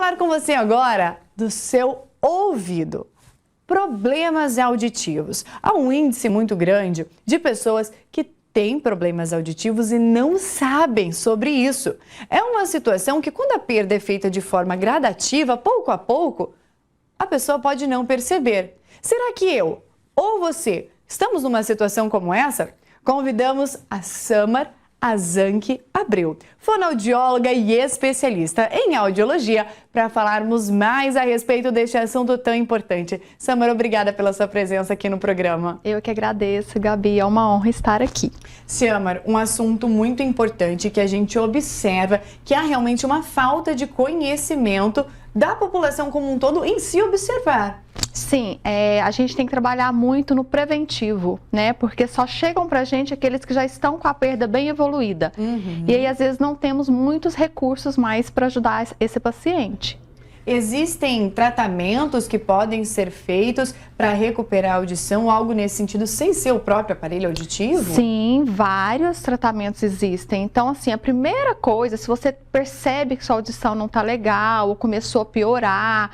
falar com você agora do seu ouvido. Problemas auditivos. Há um índice muito grande de pessoas que têm problemas auditivos e não sabem sobre isso. É uma situação que, quando a perda é feita de forma gradativa, pouco a pouco, a pessoa pode não perceber. Será que eu ou você estamos numa situação como essa? Convidamos a Samar Azanque Abreu, fonoaudióloga e especialista em audiologia, para falarmos mais a respeito deste assunto tão importante. Samar, obrigada pela sua presença aqui no programa. Eu que agradeço, Gabi, é uma honra estar aqui. Samar, um assunto muito importante que a gente observa que há realmente uma falta de conhecimento da população como um todo em se observar. Sim, a gente tem que trabalhar muito no preventivo, né? Porque só chegam pra gente aqueles que já estão com a perda bem evoluída. E aí, às vezes, não temos muitos recursos mais para ajudar esse paciente. Existem tratamentos que podem ser feitos para recuperar a audição, algo nesse sentido, sem ser o próprio aparelho auditivo? Sim, vários tratamentos existem. Então, assim, a primeira coisa, se você percebe que sua audição não está legal ou começou a piorar,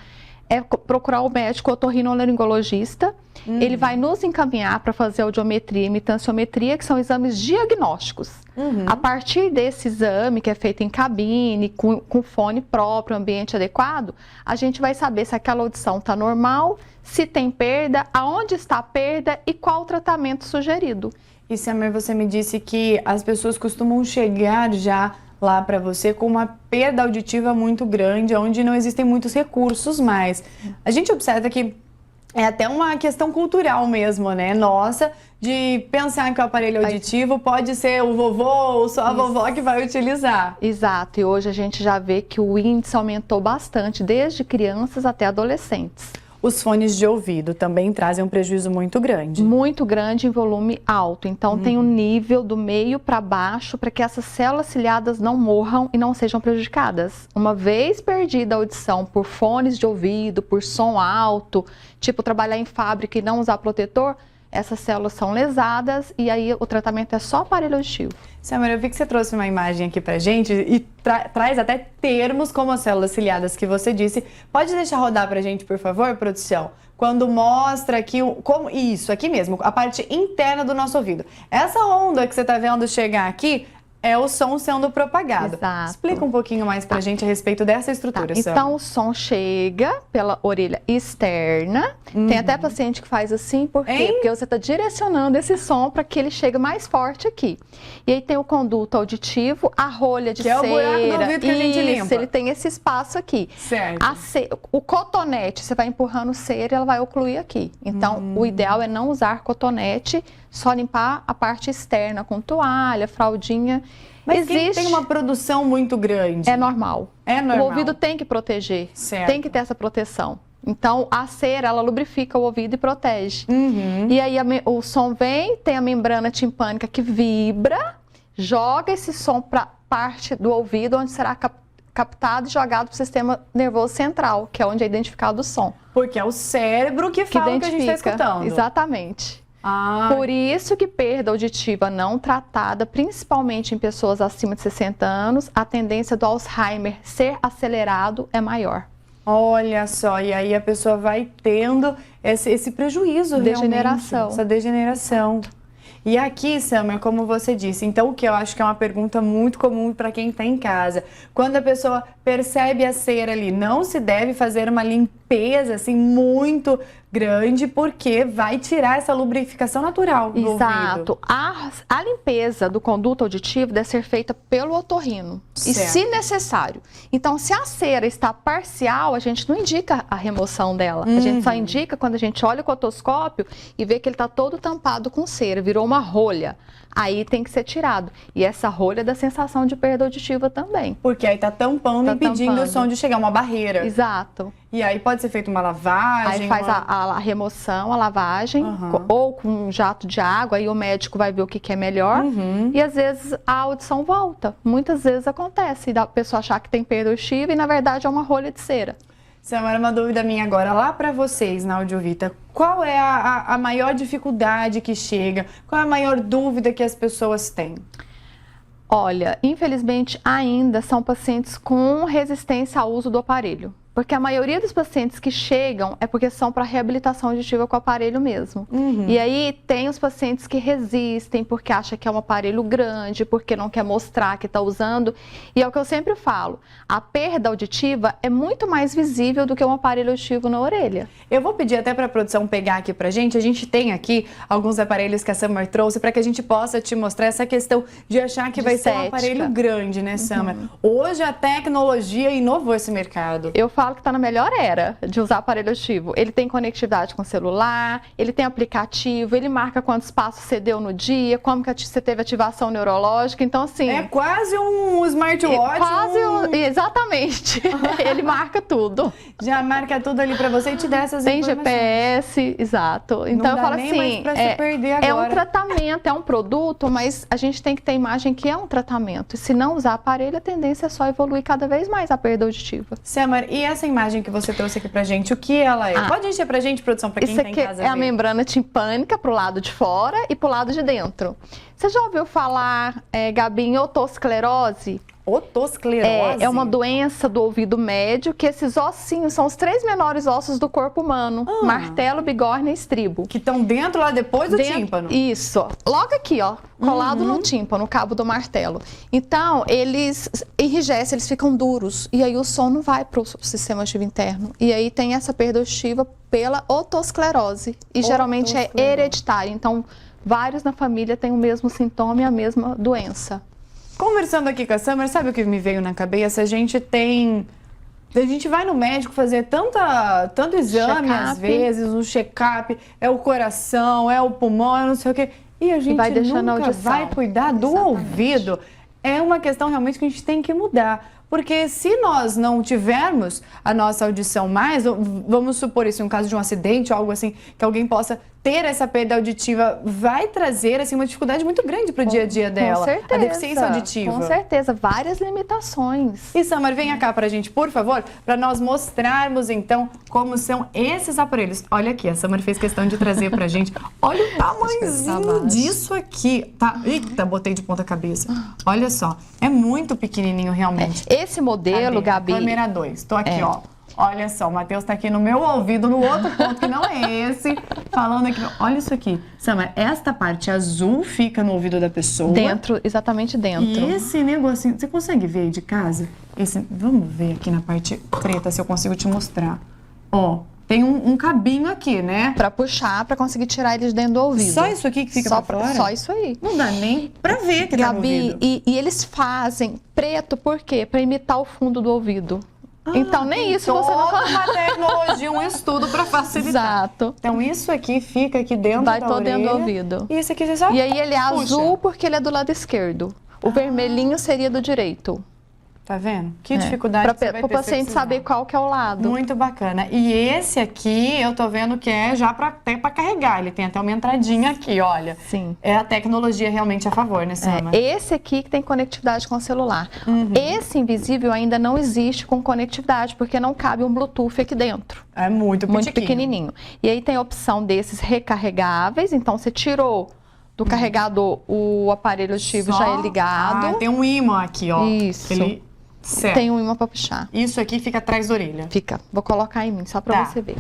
é procurar o médico otorrinolaringologista. Ele vai nos encaminhar para fazer audiometria e imitanciometria, que são exames diagnósticos. A partir desse exame, que é feito em cabine, com fone próprio, ambiente adequado, a gente vai saber se aquela audição está normal, se tem perda, aonde está a perda e qual o tratamento sugerido. E, Samar, você me disse que as pessoas costumam chegar já lá para você com uma perda auditiva muito grande, onde não existem muitos recursos mais. A gente observa que é até uma questão cultural mesmo, né? Nossa, de pensar que o aparelho auditivo pode ser o vovô ou só a vovó que vai utilizar. Exato, e hoje a gente já vê que o índice aumentou bastante, desde crianças até adolescentes. Os fones de ouvido também trazem um prejuízo muito grande. Muito grande em volume alto. Então, tem um nível do meio para baixo para que essas células ciliadas não morram e não sejam prejudicadas. Uma vez perdida a audição por fones de ouvido, por som alto, tipo trabalhar em fábrica e não usar protetor, essas células são lesadas e aí o tratamento é só aparelho auditivo. Samar, eu vi que você trouxe uma imagem aqui pra gente e traz até termos como as células ciliadas que você disse. Pode deixar rodar pra gente, por favor, produção? Quando mostra aqui, como isso, aqui mesmo, a parte interna do nosso ouvido. Essa onda que você tá vendo chegar aqui é o som sendo propagado. Exato. Explica um pouquinho mais pra gente a respeito dessa estrutura, Sam. Então, o som chega pela orelha externa. Tem até paciente que faz assim, por quê? Porque você está direcionando esse som para que ele chegue mais forte aqui. E aí tem o conduto auditivo, a rolha de cera. Que é o buraco do ouvido que a gente limpa. Ele tem esse espaço aqui. Certo. O cotonete, você vai empurrando cera e ela vai ocluir aqui. Então, o ideal é não usar cotonete, só limpar a parte externa com toalha, fraldinha. Mas quem tem uma produção muito grande? É normal. É normal. O ouvido tem que proteger, certo. Tem que ter essa proteção. Então, a cera, ela lubrifica o ouvido e protege. E aí, o som vem, tem a membrana timpânica que vibra, joga esse som para parte do ouvido, onde será captado e jogado para o sistema nervoso central, que é onde é identificado o som. Porque é o cérebro que fala o que a gente está escutando. Exatamente. Por isso que perda auditiva não tratada, principalmente em pessoas acima de 60 anos, a tendência do Alzheimer ser acelerado é maior. Olha só, e aí a pessoa vai tendo esse prejuízo, degeneração. Essa degeneração. E aqui, Samar, como você disse, então o que eu acho que é uma pergunta muito comum para quem está em casa. Quando a pessoa percebe a cera ali, não se deve fazer uma limpeza assim muito grande, porque vai tirar essa lubrificação natural do Exato. ouvido. A limpeza do conduto auditivo deve ser feita pelo otorrino, e se necessário. Então, se a cera está parcial, a gente não indica a remoção dela. A gente só indica quando a gente olha o otoscópio e vê que ele está todo tampado com cera, virou uma rolha. Aí tem que ser tirado. E essa rolha dá sensação de perda auditiva também. Porque aí tá tampando, impedindo o som de chegar, uma barreira. Exato. E aí pode ser feita uma lavagem? Aí faz a remoção, a lavagem, ou com um jato de água, aí o médico vai ver o que é melhor. E às vezes a audição volta. Muitas vezes acontece da pessoa achar que tem perda auditiva e na verdade é uma rolha de cera. Samara, uma dúvida minha agora, lá para vocês na Audiovita, qual é a maior dificuldade que chega? Qual é a maior dúvida que as pessoas têm? Olha, infelizmente ainda são pacientes com resistência ao uso do aparelho. Porque a maioria dos pacientes que chegam é porque são para reabilitação auditiva com o aparelho mesmo. E aí tem os pacientes que resistem porque acham que é um aparelho grande, porque não quer mostrar que está usando. E é o que eu sempre falo, a perda auditiva é muito mais visível do que um aparelho auditivo na orelha. Eu vou pedir até para a produção pegar aqui pra gente. A gente tem aqui alguns aparelhos que a Summer trouxe para que a gente possa te mostrar essa questão de achar que vai ser um aparelho grande, né, Summer? Hoje a tecnologia inovou esse mercado. Eu falo que está na melhor era de usar aparelho auditivo. Ele tem conectividade com celular, ele tem aplicativo, ele marca quantos passos você deu no dia, como que você teve ativação neurológica. Então, assim... É quase um smartwatch. Exatamente. Ele marca tudo. Já marca tudo ali para você e te dá essas tem informações. GPS, exato. Então, Não eu falo dá nem assim, mais pra se perder agora. é um tratamento, é um produto, mas a gente tem que ter imagem que é um tratamento. E se não usar aparelho, a tendência é só evoluir cada vez mais a perda auditiva. Summer, e essa imagem que você trouxe aqui pra gente, o que ela é? Pode encher pra gente, produção, pra quem tá em casa Isso aqui é a ver. membrana timpânica pro lado de fora e pro lado de dentro. Você já ouviu falar, Gabi, em otosclerose? Otosclerose? É uma doença do ouvido médio, que esses ossinhos são os 3 menores ossos do corpo humano. Martelo, bigorna e estribo. Que estão dentro lá depois do tímpano. Isso. Logo aqui, ó, colado no tímpano, no cabo do martelo. Então, eles enrijecem, eles ficam duros. E aí o som não vai pro sistema auditivo interno. E aí tem essa perda auditiva pela otosclerose. E geralmente é hereditária. Então, vários na família têm o mesmo sintoma e a mesma doença. Conversando aqui com a Summer, sabe o que me veio na cabeça? A gente vai no médico fazer tanto exame às vezes, um check-up, é o coração, é o pulmão, é não sei o quê. E a gente nunca vai cuidar do ouvido. É uma questão realmente que a gente tem que mudar. Porque se nós não tivermos a nossa audição mais, vamos supor isso, um caso de um acidente ou algo assim, que alguém possa ter essa perda auditiva, vai trazer assim, uma dificuldade muito grande para o dia a dia dela. Com certeza. A deficiência auditiva. Com certeza, várias limitações. E Summer, venha cá pra gente, por favor, para nós mostrarmos então como são esses aparelhos. Olha aqui, a Summer fez questão de trazer pra gente. Olha o tamanhozinho disso aqui. Tá, eita, botei de ponta cabeça. Olha só, é muito pequenininho realmente. Esse modelo, Gabi... Câmera 2, tô aqui, ó. Olha só, o Matheus tá aqui no meu ouvido, no outro ponto que não é esse, falando aqui. Olha isso aqui. Summer, esta parte azul fica no ouvido da pessoa. Dentro, exatamente dentro. E esse negocinho, você consegue ver aí de casa? Vamos ver aqui na parte preta se eu consigo te mostrar. Ó, tem um cabinho aqui, né? Pra puxar, pra conseguir tirar ele de dentro do ouvido. Só isso aqui que fica pra fora? Só isso aí. Não dá nem pra ver que tá no ouvido. Gabi, e eles fazem preto, por quê? Pra imitar o fundo do ouvido. Então, nem isso você não consegue. Uma tecnologia, um estudo para facilitar. Exato. Então, isso aqui fica aqui dentro da orelha. Vai todo dentro do ouvido. E esse aqui você só E aí, ele é azul porque ele é do lado esquerdo. O vermelhinho seria do direito. Tá vendo? Que dificuldade para o paciente saber qual que é o lado. Muito bacana. E esse aqui, eu tô vendo que é já até para carregar. Ele tem até uma entradinha aqui, olha. Sim. É a tecnologia realmente a favor, né, Summer? Esse aqui que tem conectividade com o celular. Esse invisível ainda não existe com conectividade, porque não cabe um Bluetooth aqui dentro. É muito pequenininho. E aí tem a opção desses recarregáveis. Então, você tirou do carregador, o aparelho auditivo já é ligado. Tem um ímã aqui, ó. Isso. Certo. Tem um ímã para puxar. Isso aqui fica atrás da orelha. Fica. Vou colocar em mim, só para você ver.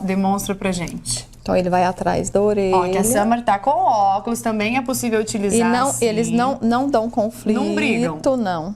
Demonstra pra gente. Então, ele vai atrás da orelha. Ó, que a Summer tá com óculos, também é possível utilizar e não, assim. Eles não dão conflito. Não brigam. Não.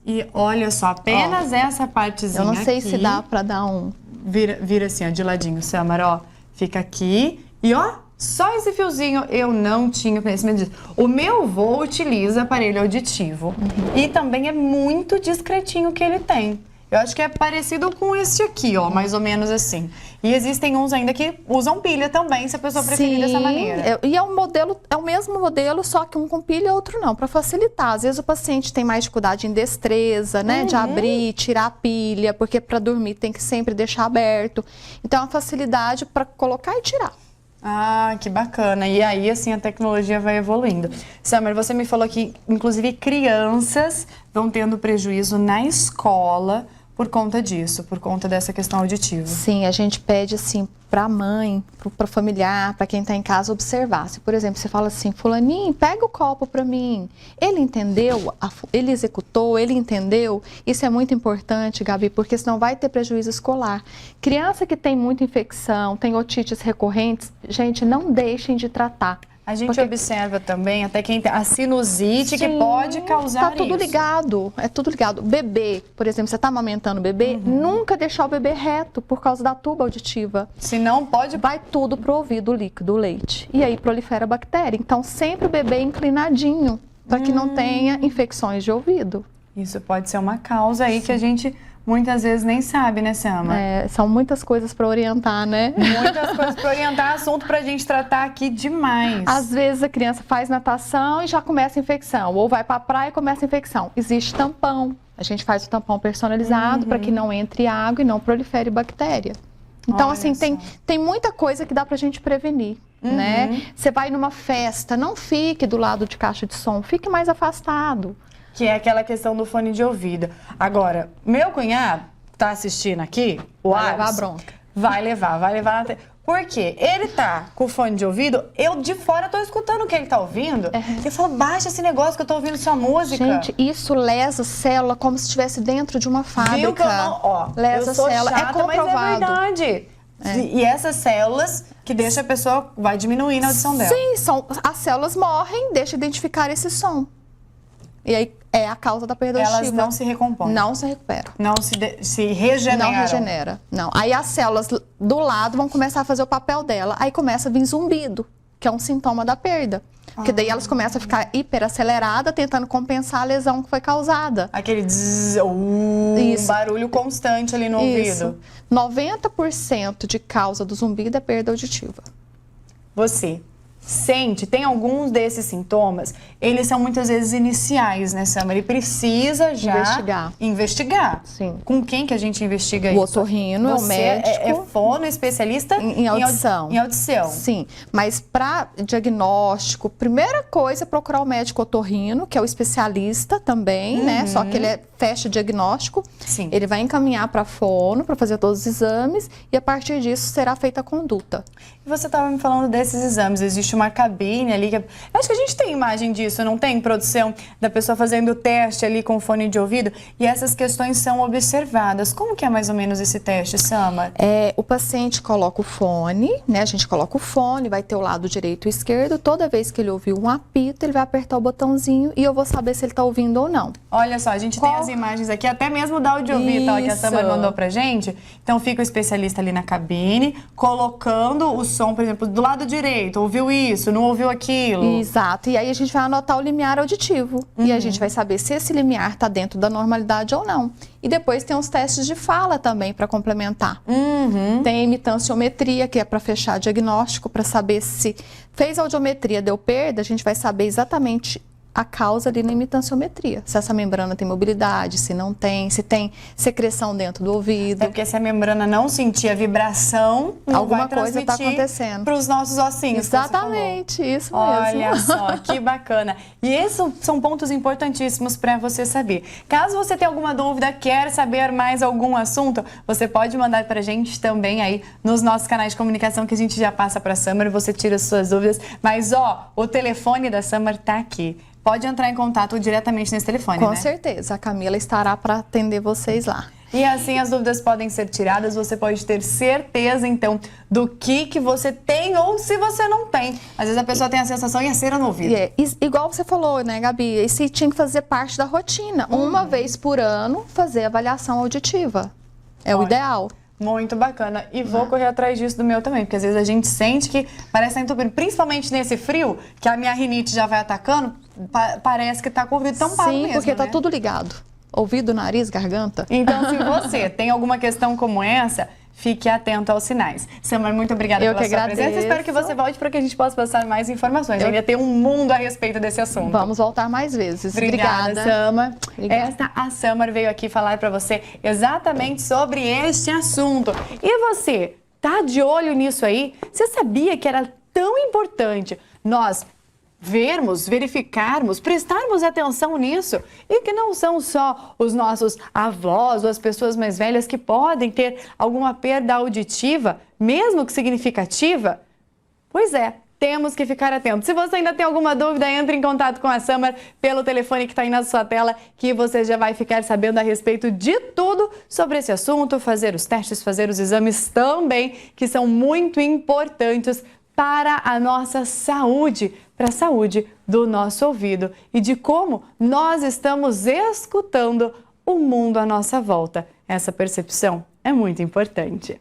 E olha só, apenas essa partezinha aqui. Eu não sei se dá pra dar um... Vira assim, ó, de ladinho, Summer, ó. Fica aqui e ó, só esse fiozinho eu não tinha conhecimento disso. O meu avô utiliza aparelho auditivo e também é muito discretinho que ele tem. Eu acho que é parecido com esse aqui, ó, mais ou menos assim. E existem uns ainda que usam pilha também, se a pessoa preferir dessa maneira. E é o mesmo modelo, só que um com pilha e outro não, para facilitar. Às vezes o paciente tem mais dificuldade em destreza, né, de abrir, tirar a pilha, porque para dormir tem que sempre deixar aberto. Então é uma facilidade para colocar e tirar. Ah, que bacana. E aí, assim, a tecnologia vai evoluindo. Summer, você me falou que, inclusive, crianças vão tendo prejuízo na escola por conta disso, por conta dessa questão auditiva. Sim, a gente pede assim para a mãe, para o familiar, para quem está em casa observar. Se, por exemplo, você fala assim, fulaninho, pega o copo para mim. Ele entendeu, ele executou, ele entendeu. Isso é muito importante, Gabi, porque senão vai ter prejuízo escolar. Criança que tem muita infecção, tem otites recorrentes, gente, não deixem de tratar. A gente observa também até quem tem a sinusite, que pode causar isso. Tá tudo ligado, é tudo ligado. Bebê, por exemplo, você está amamentando o bebê, nunca deixar o bebê reto por causa da tuba auditiva. Senão pode... Vai tudo pro ouvido, o líquido, o leite. E aí prolifera a bactéria. Então sempre o bebê inclinadinho, para que não tenha infecções de ouvido. Isso pode ser uma causa aí que a gente muitas vezes nem sabe, né, Sama? São muitas coisas para orientar, né? Muitas coisas para orientar, assunto para a gente tratar aqui demais. Às vezes a criança faz natação e já começa a infecção, ou vai para a praia e começa a infecção. Existe tampão, a gente faz o tampão personalizado para que não entre água e não prolifere bactéria. Então, assim, tem muita coisa que dá pra gente prevenir, né? Você vai numa festa, não fique do lado de caixa de som, fique mais afastado. Que é aquela questão do fone de ouvido. Agora, meu cunhado tá assistindo aqui, o Vai levar a Alisson, bronca. Vai levar. Por quê? Ele tá com o fone de ouvido, eu de fora tô escutando o que ele tá ouvindo. Ele fala, baixa esse negócio que eu tô ouvindo sua música. Gente, isso lesa célula como se estivesse dentro de uma fábrica. Viu que eu não... Ó, lesa eu sou célula, chata, é comprovado. Mas é verdade. E essas células que deixam a pessoa, vai diminuindo a audição dela. Sim, as células morrem, deixa identificar esse som. E aí é a causa da perda auditiva. Elas não se recompõem. Não se recuperam. Não se regeneram. Não regenera, não. Aí as células do lado vão começar a fazer o papel dela. Aí começa a vir zumbido, que é um sintoma da perda. Porque daí elas começam a ficar hiperaceleradas, tentando compensar a lesão que foi causada. Aquele barulho constante ali no ouvido. 90% de causa do zumbido é perda auditiva. Você tem alguns desses sintomas, eles são muitas vezes iniciais, né, Sama? Ele precisa já investigar. Sim. Com quem que a gente investiga o isso? O otorrino, é o médico. É fono especialista em audição. Em audição. Sim, mas para diagnóstico, primeira coisa é procurar o médico otorrino, que é o especialista também, né? Só que ele fecha diagnóstico. Sim. Ele vai encaminhar para fono para fazer todos os exames e a partir disso será feita a conduta. E você estava me falando desses exames, existe uma cabine ali, eu acho que a gente tem imagem disso, não tem, produção, da pessoa fazendo o teste ali com fone de ouvido e essas questões são observadas. Como que é mais ou menos esse teste, Sama? O paciente coloca o fone, né? A gente coloca o fone, vai ter o lado direito e esquerdo, toda vez que ele ouvir um apito, ele vai apertar o botãozinho e eu vou saber se ele está ouvindo ou não. Olha só, a gente tem as imagens aqui, até mesmo da audiovita, ó, que a Sama mandou pra gente. Então fica o especialista ali na cabine, colocando o som, por exemplo, do lado direito, ouviu isso, não ouviu aquilo. Exato, e aí a gente vai anotar o limiar auditivo e a gente vai saber se esse limiar está dentro da normalidade ou não. E depois tem os testes de fala também para complementar. Tem a imitanciometria, que é para fechar diagnóstico, para saber se fez audiometria, deu perda, a gente vai saber exatamente a causa ali na imitanciometria. Se essa membrana tem mobilidade, se não tem, se tem secreção dentro do ouvido. É porque se a membrana não sentir a vibração, alguma coisa está acontecendo para os nossos ossinhos. Exatamente, isso mesmo. Olha só, que bacana. E esses são pontos importantíssimos para você saber. Caso você tenha alguma dúvida, quer saber mais algum assunto, você pode mandar para a gente também aí nos nossos canais de comunicação que a gente já passa para a Summer e você tira as suas dúvidas. Mas ó, o telefone da Summer tá aqui. Pode entrar em contato diretamente nesse telefone, Com certeza, a Camila estará para atender vocês lá. E assim as dúvidas podem ser tiradas, você pode ter certeza, então, do que você tem ou se você não tem. Às vezes a pessoa tem a sensação e a cera no ouvido. Igual você falou, né, Gabi? Isso tinha que fazer parte da rotina. Uma vez por ano, fazer avaliação auditiva. É o ideal. Muito bacana. E vou correr atrás disso do meu também, porque às vezes a gente sente que parece estar entupindo, principalmente nesse frio, que a minha rinite já vai atacando, parece que tá com o ouvido tampado mesmo, porque tá né? tudo ligado. Ouvido, nariz, garganta. Então, se você tem alguma questão como essa, fique atento aos sinais. Samar, muito obrigada pela sua presença. Espero que você volte para que a gente possa passar mais informações. Ainda tem um mundo a respeito desse assunto. Vamos voltar mais vezes. Obrigada, Samar. A Samar veio aqui falar para você exatamente sobre este assunto. E você, tá de olho nisso aí? Você sabia que era tão importante nós vermos, verificarmos, prestarmos atenção nisso e que não são só os nossos avós ou as pessoas mais velhas que podem ter alguma perda auditiva, mesmo que significativa. Pois é, temos que ficar atentos. Se você ainda tem alguma dúvida, entre em contato com a Sâmara pelo telefone que está aí na sua tela, que você já vai ficar sabendo a respeito de tudo sobre esse assunto, fazer os testes, fazer os exames também, que são muito importantes para a nossa saúde, para a saúde do nosso ouvido e de como nós estamos escutando o mundo à nossa volta. Essa percepção é muito importante.